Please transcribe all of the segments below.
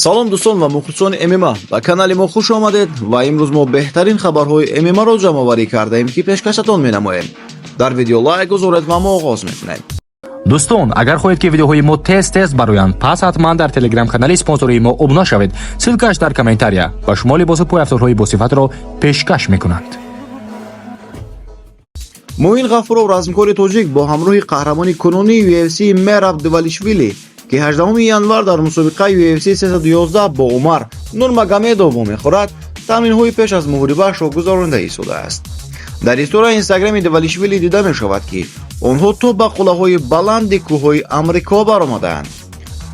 салом дӯстон ва мухлисони ММА, ба канали мо хуш омадед ва имрӯз мо беҳтарин хабарҳои ММА-ро ҷамъоварӣ кардаем, ки пешкашатон менамоем. Дар видео лайк гузоред ва мо оғоз мекунем. дӯстон, агар хоҳед ки видеоҳои мо тез бароянд, пас ҳатман дар телеграм-канали спонсории мо обуна шавед. Силкаш дар комментария ба шумо либоси пойафзорҳои босифатро пешкаш мекунанд. Муин Ғафуров, размкори тоҷик, бо ҳамроҳи қаҳрамони кунунии UFC Мераб Девалишвили, ки 18 январ дар мусобиқаи UFC 311 бо Умар Нурмагомедов мехӯрад, тамринҳои пеш аз муҳорибаашро гузаронида истодааст. дар историяи инстаграми Девалишвили дида мешавад, ки онҳо то ба қулаҳои баланди кӯҳҳои Амрико баромадаанд.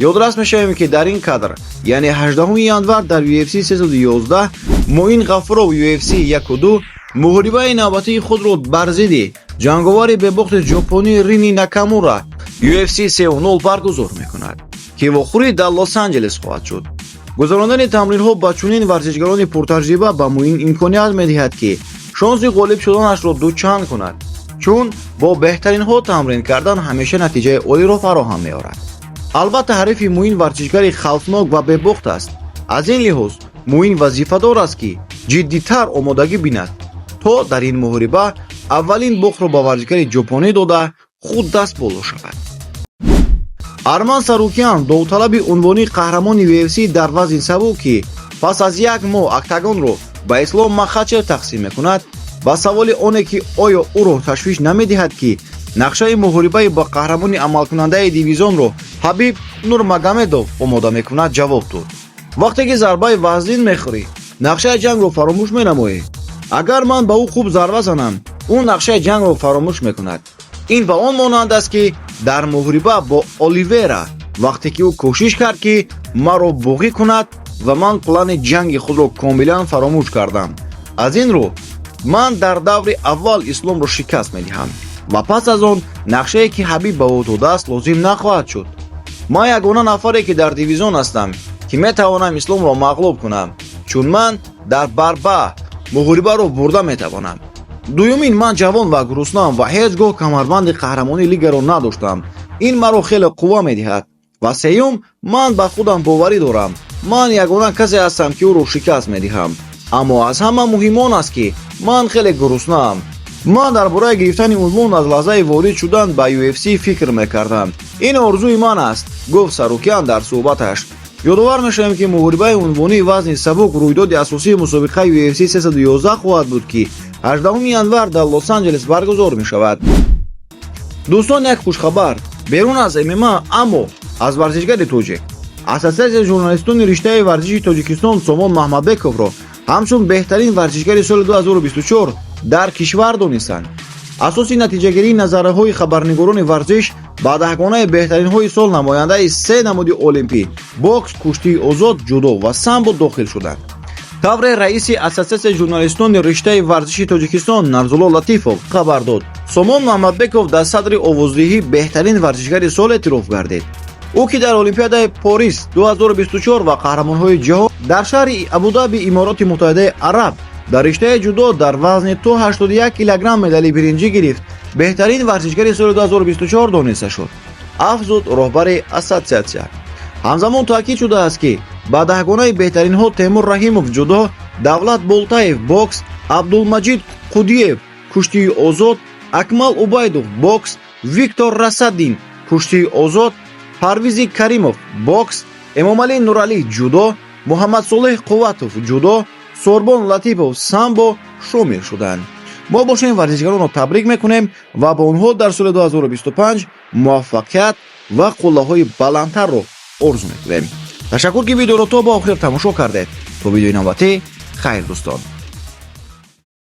ёдрас мешавем, ки дар ин кадр, яъне 18 январ дар UFC 311 Муин Ғафуров UFC 1-2 муҳорибаи навбатии худро бар зидди ҷанговари бебохти ҷопонӣ Рини Накамура UFC 3-0 баргузор мекунад, ки вохӯрӣ дар Лос-Анҷелес хоҳад шуд. гузарондани тамринҳо ба чунин варзишгарони пуртаҷриба ба Муин имконият медиҳад, ки шонси ғолиб шуданашро дучанд кунад, чун бо беҳтаринҳо тамрин кардан ҳамеша натиҷаи олиро фароҳам меорад. албатта ҳарифи Муин варзишгари хавфнок ва бебохт аст. аз ин лиҳоз Муин вазифадор аст, ки ҷиддитар омодагӣ бинад, то дар ин муҳориба аввалин бохтро ба варзишгари ҷопонӣ дода худ даст боло шавад. Арман Сарукян, довталаби унвони қаҳрамони UFC дар вазни сабук, ки пас аз як моҳ октагонро ба Ислом Махачев тақсим мекунад, ба саволи оне ки оё ӯро ташвиш намедиҳад, ки нақшаи муҳорибаи ба қаҳрамони амалкунандаи дивизионро Ҳабиб Нурмагомедов омода мекунад, ҷавоб дод: вақте ки зарбаи вазнин мехӯрӣ, нақшаи ҷангро фаромӯш менамоӣ. агар ман ба ӯ хуб зарба занам, ӯ нақшаи ҷангро фаромӯш мекунад. ин ба он монанд аст, ки дар муҳориба бо Оливера, вақте ки ӯ кӯшиш кард, ки маро боғӣ кунад ва ман плани ҷанги худро комилан фаромӯш кардам. аз ин рӯ ман дар даври аввал Исломро шикаст медиҳам ва пас аз он нақшае ки Ҳабиб ба ӯ додааст лозим нахоҳад шуд. ман ягона нафаре ки дар дивизион ҳастам, ки метавонам Исломро мағлуб кунам, чун ман дар барба муҳорибаро бурда метавонам. дуюмин, ман ҷавон ва гуруснам ва ҳеҷ гоҳ камарбанди қаҳрамони лигаро надоштам. ин маро хеле қувва медиҳад. ва сеюм, ман ба худам боварӣ дорам. ман ягона касе ҳастам, ки ӯро шикаст медиҳам. аммо аз ҳама муҳим он аст, ки ман хеле гуруснам. ман дар бораи гирифтани унвон аз лаҳзаи ворид шудан ба UFC фикр мекардам. ин орзуи ман аст, гуфт Сарукян дар суҳбаташ. ёдовар мешавем, ки муҳорибаи унвонии вазни сабук рӯйдоди асосии мусобиқаи UFC 311 хоҳад буд, ки 18 январ дар Лос-Анҷелес баргузор мешавад. дӯстон, як хушхабар берун аз ММА, аммо аз варзишгари тоҷик. Ассотсиатсияи журналистони риштаи варзиши Тоҷикистон Сомон Маҳмадбековро ҳамчун беҳтарин варзишгари соли 2024 дар кишвар донистанд. асоси натиҷагирии назараҳои хабарнигорони варзиш ба даҳгонаи беҳтаринҳои сол намояндаи се намуди олимпӣ бокс, куштии озод, ҷудо ва самбо дохил шуданд. тавре раиси Ассотсиатсияи журналистони риштаи варзиши Тоҷикистон Нарзулло Латифов хабар дод: Сомон Маҳмадбеков дар садри овоздиҳӣ беҳтарин варзишгари сол эътироф гардид. ӯ ки дар Олимпиадаи Порис 2024 ва қаҳрамонҳои ҷаҳон дар шаҳри Абу-Даби, Имороти Муттаҳидаи Араб дар риштаи ҷудо дар вазни то 81 килограмм медали биринҷӣ гирифт, беҳтарин варзишгари соли 2024 дониста шуд, афзуд роҳбари ассотсиатсия. ҳамзамон таъкид шудааст, ки ба даҳгонаи беҳтаринҳо Темур Раҳимов ҷудо, Давлат Болтаев бокс, Абдулмаҷид Қудиев куштии озод, Акмал Убайдов бокс, Виктор Расаддин куштии озод, Парвизи Каримов бокс, Эмомалӣ Нуралӣ ҷудо, Муҳаммадсолеҳ Қувватов ҷудо, Сорбон Латипов самбо шомил шуданд. мо бо шумо варзишгаронро табрик мекунем ва ба онҳо дар соли 2025 муваффақият ва қуллаҳои баландтарро орзу мекунем. ташаккур, ки видеоро то ба охир тамошо кардед. то видеои навбатӣ, хайр дӯстон.